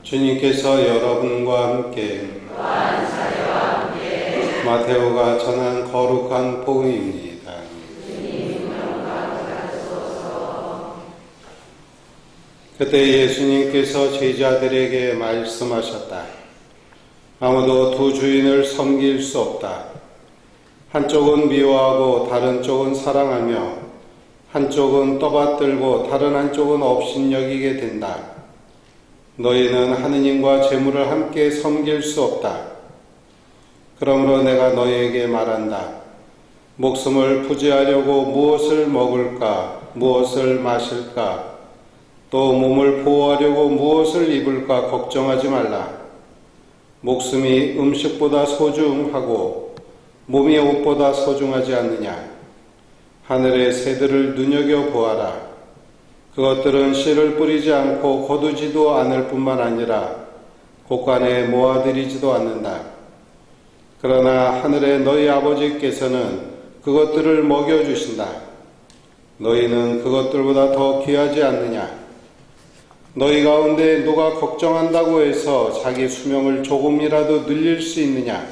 주님께서 여러분과 함께 마테오가 전한 거룩한 복음입니다. 그때 예수님께서 제자들에게 말씀하셨다. 아무도 두 주인을 섬길 수 없다. 한쪽은 미워하고 다른 쪽은 사랑하며 한쪽은 떠받들고 다른 한쪽은 업신여기게 된다. 너희는 하느님과 재물을 함께 섬길 수 없다. 그러므로 내가 너희에게 말한다. 목숨을 부지하려고 무엇을 먹을까, 무엇을 마실까, 또 몸을 보호하려고 무엇을 입을까 걱정하지 말라. 목숨이 음식보다 소중하고 몸이 옷보다 소중하지 않느냐. 하늘의 새들을 눈여겨보아라. 그것들은 씨를 뿌리지 않고 거두지도 않을 뿐만 아니라 곳간에 모아들이지도 않는다. 그러나 하늘의 너희 아버지께서는 그것들을 먹여주신다. 너희는 그것들보다 더 귀하지 않느냐. 너희 가운데 누가 걱정한다고 해서 자기 수명을 조금이라도 늘릴 수 있느냐.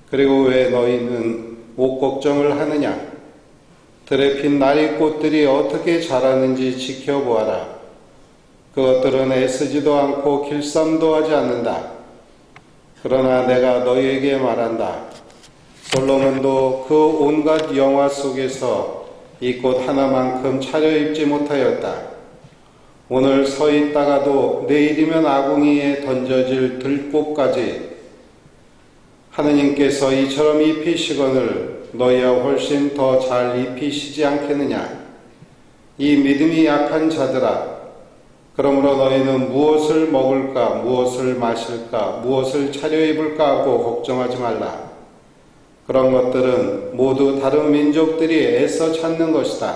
그리고 왜 너희는 옷 걱정을 하느냐. 들에 핀 나리꽃들이 어떻게 자라는지 지켜보아라. 그것들은 애쓰지도 않고 길쌈도 하지 않는다. 그러나 내가 너희에게 말한다. 솔로몬도 그 온갖 영화 속에서 이 꽃 하나만큼 차려입지 못하였다. 오늘 서 있다가도 내일이면 아궁이에 던져질 들꽃까지 하느님께서 이처럼 입히시거늘 너희야 훨씬 더 잘 입히시지 않겠느냐. 이 믿음이 약한 자들아, 그러므로 너희는 무엇을 먹을까, 무엇을 마실까, 무엇을 차려입을까 하고 걱정하지 말라. 그런 것들은 모두 다른 민족들이 애써 찾는 것이다.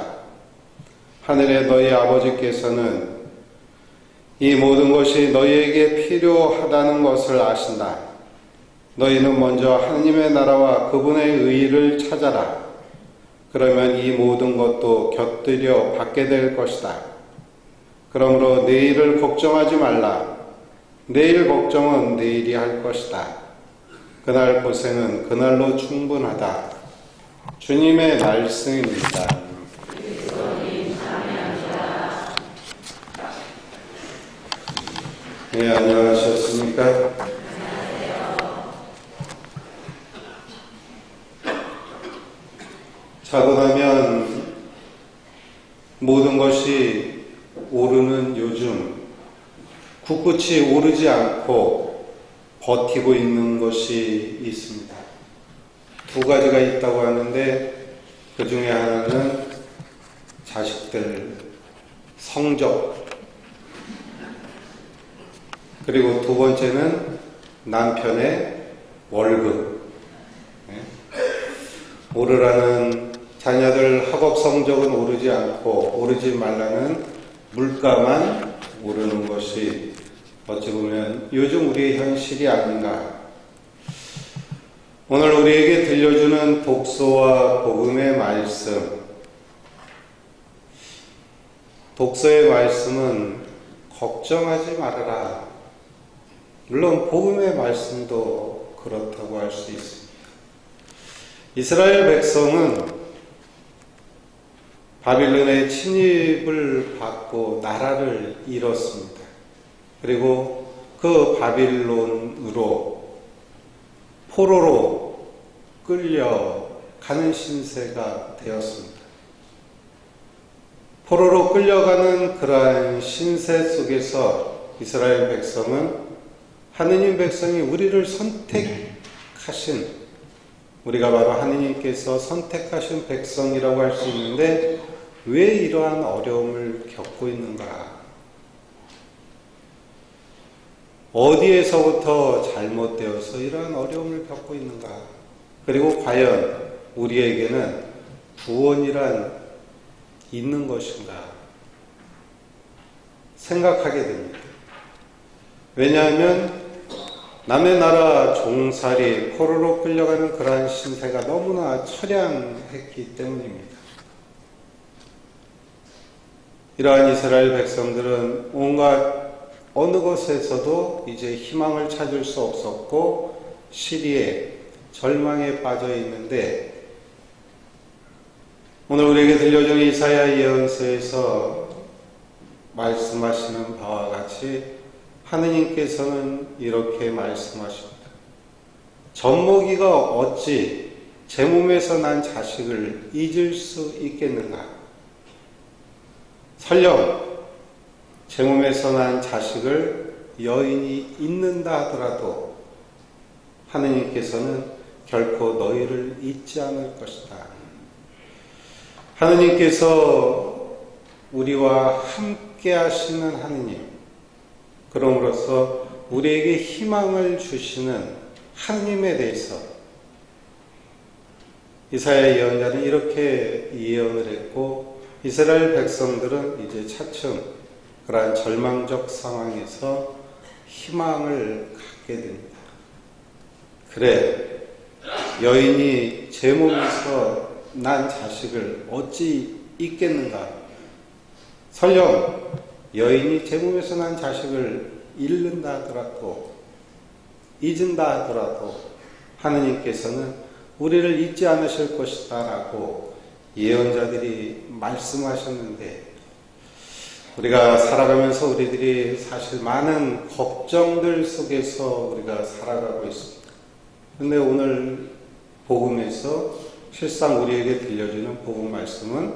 하늘의 너희 아버지께서는 이 모든 것이 너희에게 필요하다는 것을 아신다. 너희는 먼저 하느님의 나라와 그분의 의의를 찾아라. 그러면 이 모든 것도 곁들여 받게 될 것이다. 그러므로 내일을 걱정하지 말라. 내일 걱정은 내일이 할 것이다. 그날 고생은 그날로 충분하다. 주님의 말씀입니다. 네, 안녕하셨습니까? 자고 나면 모든 것이 오르는 요즘 굳굳이 오르지 않고 버티고 있는 것이 있습니다. 두 가지가 있다고 하는데 그 중에 하나는 자식들 성적, 그리고 두 번째는 남편의 월급. 오르라는 자녀들 학업 성적은 오르지 않고 오르지 말라는 물가만 오르는 것이 어찌 보면 요즘 우리의 현실이 아닌가. 오늘 우리에게 들려주는 독서와 복음의 말씀, 독서의 말씀은 걱정하지 말아라. 물론 복음의 말씀도 그렇다고 할 수 있습니다. 이스라엘 백성은 바빌론의 침입을 받고 나라를 잃었습니다. 그리고 그 바빌론으로 포로로 끌려가는 신세가 되었습니다. 포로로 끌려가는 그러한 신세 속에서 이스라엘 백성은 하느님 백성이 우리를 선택하신, 우리가 바로 하느님께서 선택하신 백성이라고 할 수 있는데 왜 이러한 어려움을 겪고 있는가? 어디에서부터 잘못되어서 이러한 어려움을 겪고 있는가? 그리고 과연 우리에게는 구원이란 있는 것인가? 생각하게 됩니다. 왜냐하면 남의 나라 종살이 포로로 끌려가는 그러한 신세가 너무나 처량했기 때문입니다. 이러한 이스라엘 백성들은 온갖 어느 것에서도 이제 희망을 찾을 수 없었고 시리에 절망에 빠져 있는데, 오늘 우리에게 들려준 이사야 예언서에서 말씀하시는 바와 같이 하느님께서는 이렇게 말씀하십니다. 젖먹이가 어찌 제 몸에서 난 자식을 잊을 수 있겠는가? 설령 제 몸에서 난 자식을 여인이 잊는다 하더라도 하느님께서는 결코 너희를 잊지 않을 것이다. 하느님께서 우리와 함께 하시는 하느님, 그럼으로써 우리에게 희망을 주시는 하느님에 대해서 이사야 예언자는 이렇게 예언을 했고, 이스라엘 백성들은 이제 차츰 그러한 절망적 상황에서 희망을 갖게 됩니다. 그래, 여인이 제 몸에서 난 자식을 어찌 잊겠는가? 설령 여인이 제 몸에서 난 자식을 잃는다 하더라도, 잊은다 하더라도 하느님께서는 우리를 잊지 않으실 것이다 라고 예언자들이 말씀하셨는데, 우리가 살아가면서 우리들이 사실 많은 걱정들 속에서 우리가 살아가고 있습니다. 그런데 오늘 복음에서 실상 우리에게 들려주는 복음 말씀은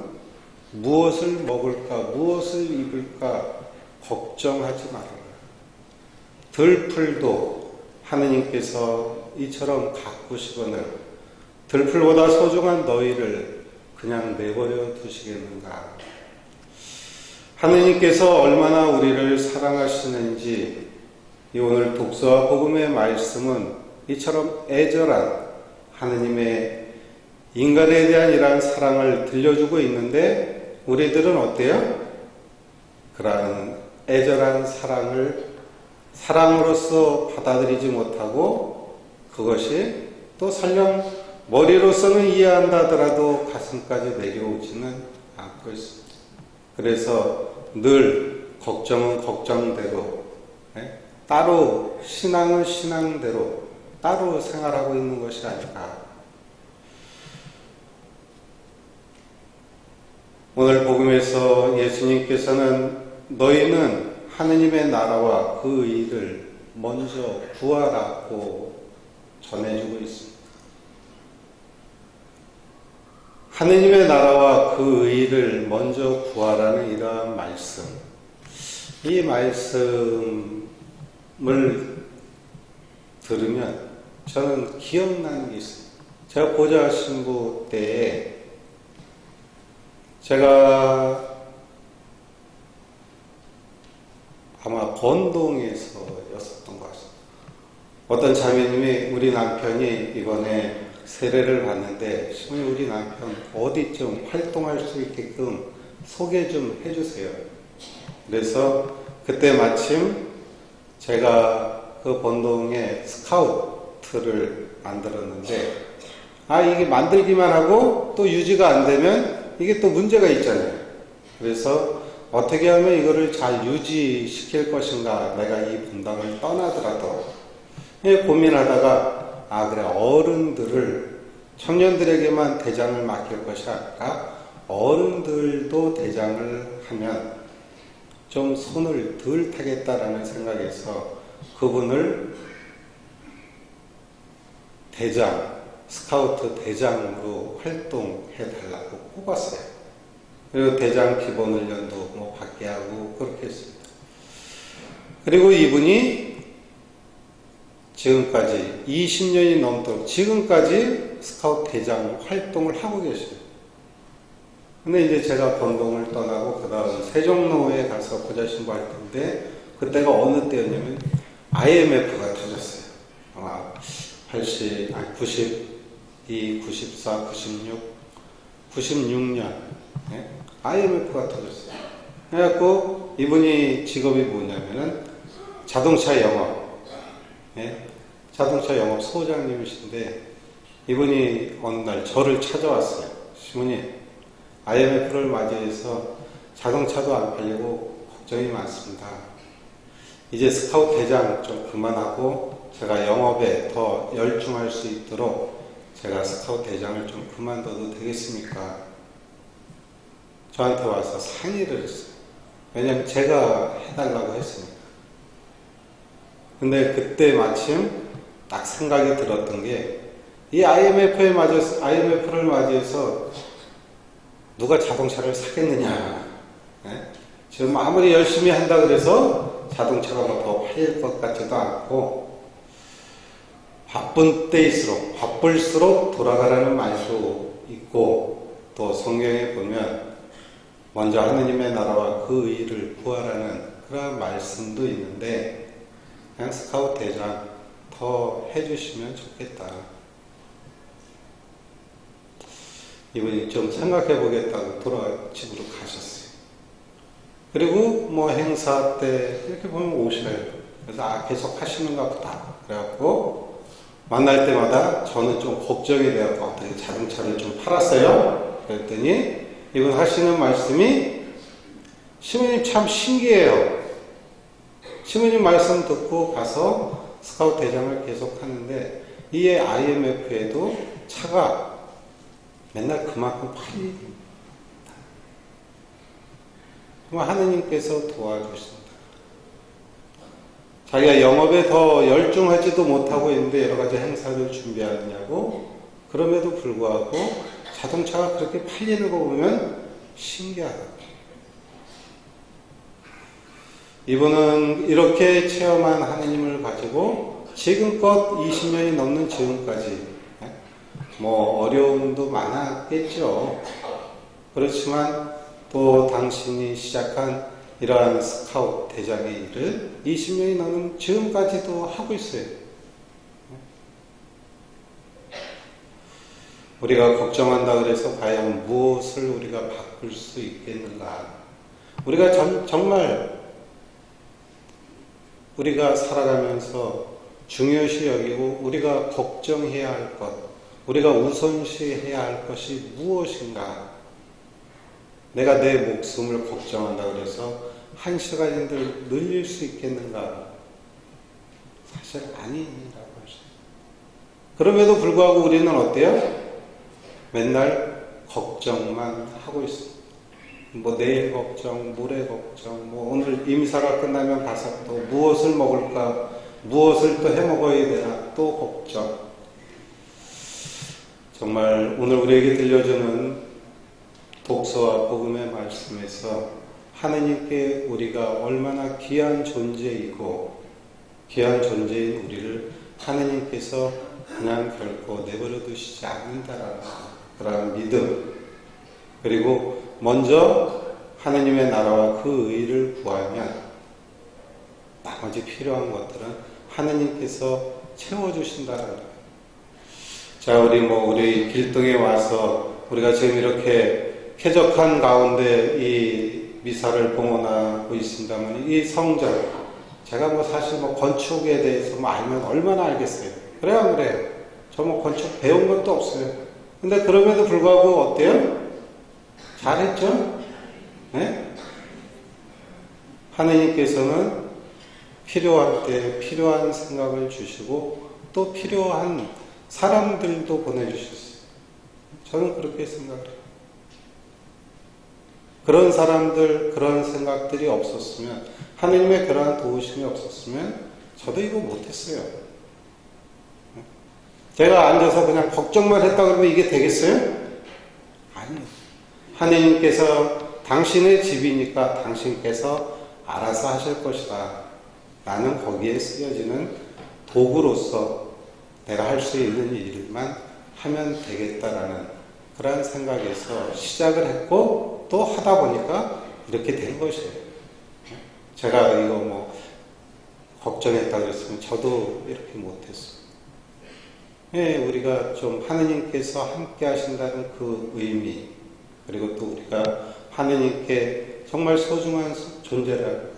무엇을 먹을까, 무엇을 입을까 걱정하지 말아라. 들풀도 하느님께서 이처럼 가꾸시거늘 들풀보다 소중한 너희를 그냥 내버려 두시겠는가? 하느님께서 얼마나 우리를 사랑하시는지 이 오늘 독서와 복음의 말씀은 이처럼 애절한 하느님의 인간에 대한 이러한 사랑을 들려주고 있는데, 우리들은 어때요? 그러한 애절한 사랑을 사랑으로서 받아들이지 못하고, 그것이 또 설령 머리로서는 이해한다 하더라도 가슴까지 내려오지는 않고 있습니다. 그래서 늘 걱정은 걱정대로, 따로 신앙은 신앙대로 따로 생활하고 있는 것이 아닐까. 오늘 복음에서 예수님께서는 너희는 하느님의 나라와 그 의를 먼저 구하라고 전해주고 있습니다. 하느님의 나라와 그 의를 먼저 구하라는 이러한 말씀, 이 말씀을 들으면 저는 기억나는 게 있습니다. 제가 보좌 신부 때에 제가 아마 권동에서였었던 것 같습니다. 어떤 자매님이 우리 남편이 이번에 세례를 받는데 시모님 우리 남편 어디 좀 활동할 수 있게끔 소개 좀 해주세요. 그래서 그때 마침 제가 그 본동에 스카우트를 만들었는데, 이게 만들기만 하고 또 유지가 안 되면 이게 또 문제가 있잖아요. 그래서 어떻게 하면 이거를 잘 유지시킬 것인가, 내가 이 분당을 떠나더라도 고민하다가 그래, 어른들을, 청년들에게만 대장을 맡길 것이 아니라 어른들도 대장을 하면 좀 손을 덜 타겠다라는 생각에서 그분을 대장, 스카우트 대장으로 활동해 달라고 뽑았어요. 그리고 대장 기본훈련도 뭐 받게 하고 그렇게 했습니다. 그리고 이분이 지금까지 20년이 넘도록 지금까지 스카우트 대장 활동을 하고 계십니다. 근데 이제 제가 본동을 떠나고 그 다음 세종로에 가서 보좌신부 할 텐데, 그때가 어느 때였냐면 IMF가 터졌어요. 아마 92, 94, 96, 96년 IMF가 터졌어요. 그래갖고 이분이 직업이 뭐냐면은 자동차 영업, 자동차 영업 소장님이신데, 이분이 어느 날 저를 찾아왔어요. 시모님, IMF를 맞이해서 자동차도 안 팔리고 걱정이 많습니다. 이제 스카우트 대장 좀 그만하고 제가 영업에 더 열중할 수 있도록 제가 스카우트 대장을 좀 그만둬도 되겠습니까? 저한테 와서 상의를 했어요. 왜냐면 제가 해달라고 했으니까. 근데 그때 마침 딱 생각이 들었던 게, 이 IMF를 맞이해서 누가 자동차를 사겠느냐. 네? 지금 아무리 열심히 한다 그래서 자동차가 뭐 더 팔릴 것 같지도 않고, 바쁜 때일수록, 바쁠수록 돌아가라는 말도 있고, 또 성경에 보면 먼저 하느님의 나라와 그 의를 구하라는 그런 말씀도 있는데, 그냥 스카우트 대장 더 해주시면 좋겠다. 이분이 좀 생각해 보겠다고 집으로 가셨어요. 그리고 뭐 행사 때 이렇게 보면 오셔요. 그래서 계속 하시는가 보다. 그래갖고 만날 때마다 저는 좀 걱정이 돼갖고 어떻게 자동차를 좀 팔았어요. 그랬더니 이분 하시는 말씀이, 시모님 참 신기해요. 시모님 말씀 듣고 가서 스카우트 대장을 계속 하는데, 이에 IMF에도 차가 맨날 그만큼 팔립니다. 정말 하느님께서 도와주신다. 자기가 영업에 더 열중하지도 못하고 있는데 여러 가지 행사를 준비하느냐고, 그럼에도 불구하고 자동차가 그렇게 팔리는 거 보면 신기하다. 이분은 이렇게 체험한 하느님을 가지고 지금껏 20년이 넘는 지금까지 뭐 어려움도 많았겠죠. 그렇지만 또 당신이 시작한 이러한 스카우트 대장의 일을 20년이 넘는 지금까지도 하고 있어요. 우리가 걱정한다 그래서 과연 무엇을 우리가 바꿀 수 있겠는가? 우리가 정말 우리가 살아가면서 중요시 여기고 우리가 걱정해야 할 것, 우리가 우선시해야 할 것이 무엇인가? 내가 내 목숨을 걱정한다 그래서 1시간인들 늘릴 수 있겠는가? 사실 아니라고 하죠. 그럼에도 불구하고 우리는 어때요? 맨날 걱정만 하고 있습니다. 뭐 내일 걱정, 모레 걱정, 뭐 오늘 임사가 끝나면 가서 또 무엇을 먹을까, 무엇을 또 해먹어야 되나 또 걱정. 정말 오늘 우리에게 들려주는 독서와 복음의 말씀에서 하느님께 우리가 얼마나 귀한 존재이고 귀한 존재인 우리를 하느님께서 그냥 결코 내버려 두시지 않는다라는 그러한 믿음, 그리고 먼저 하느님의 나라와 그 의를 구하면 나머지 필요한 것들은 하느님께서 채워주신다라는 거예요. 자, 우리 길동에 와서 우리가 지금 이렇게 쾌적한 가운데 이 미사를 봉헌하고 있습니다만, 이 성전, 제가 사실 건축에 대해서 알면 얼마나 알겠어요. 그래야 안 그래요? 저 건축 배운 것도 없어요. 근데 그럼에도 불구하고 어때요? 잘했죠? 네? 하느님께서는 필요할 때 필요한 생각을 주시고 또 필요한 사람들도 보내주셨어요. 저는 그렇게 생각해요. 그런 사람들, 그런 생각들이 없었으면, 하느님의 그러한 도우심이 없었으면 저도 이거 못했어요. 제가 앉아서 그냥 걱정만 했다 그러면 이게 되겠어요? 아니요. 하느님께서 당신의 집이니까 당신께서 알아서 하실 것이다. 나는 거기에 쓰여지는 도구로서 내가 할 수 있는 일만 하면 되겠다라는 그런 생각에서 시작을 했고, 또 하다 보니까 이렇게 된 것이에요. 제가 이거 걱정했다 그랬으면 저도 이렇게 못했어요. 예, 우리가 좀 하느님께서 함께 하신다는 그 의미, 그리고 또 우리가 하느님께 정말 소중한 존재라는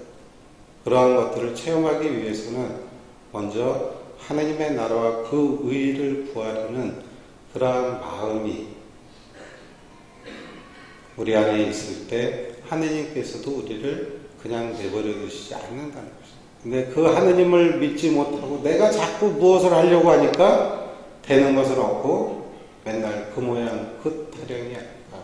그러한 것들을 체험하기 위해서는 먼저 하느님의 나라와 그 의를 구하려는 그러한 마음이 우리 안에 있을 때 하느님께서도 우리를 그냥 내버려 두시지 않는다는 것입니다. 근데 그 하느님을 믿지 못하고 내가 자꾸 무엇을 하려고 하니까 되는 것은 없고 맨날 그 모양 그 타령이 아닐까.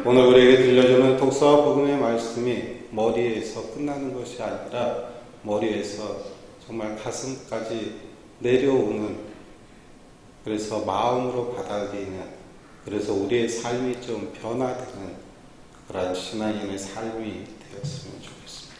오늘 우리에게 들려주는 독서와 복음의 말씀이 머리에서 끝나는 것이 아니라 머리에서 정말 가슴까지 내려오는, 그래서 마음으로 받아들이는, 그래서 우리의 삶이 좀 변화되는 그런 신앙인의 삶이 되었으면 좋겠습니다.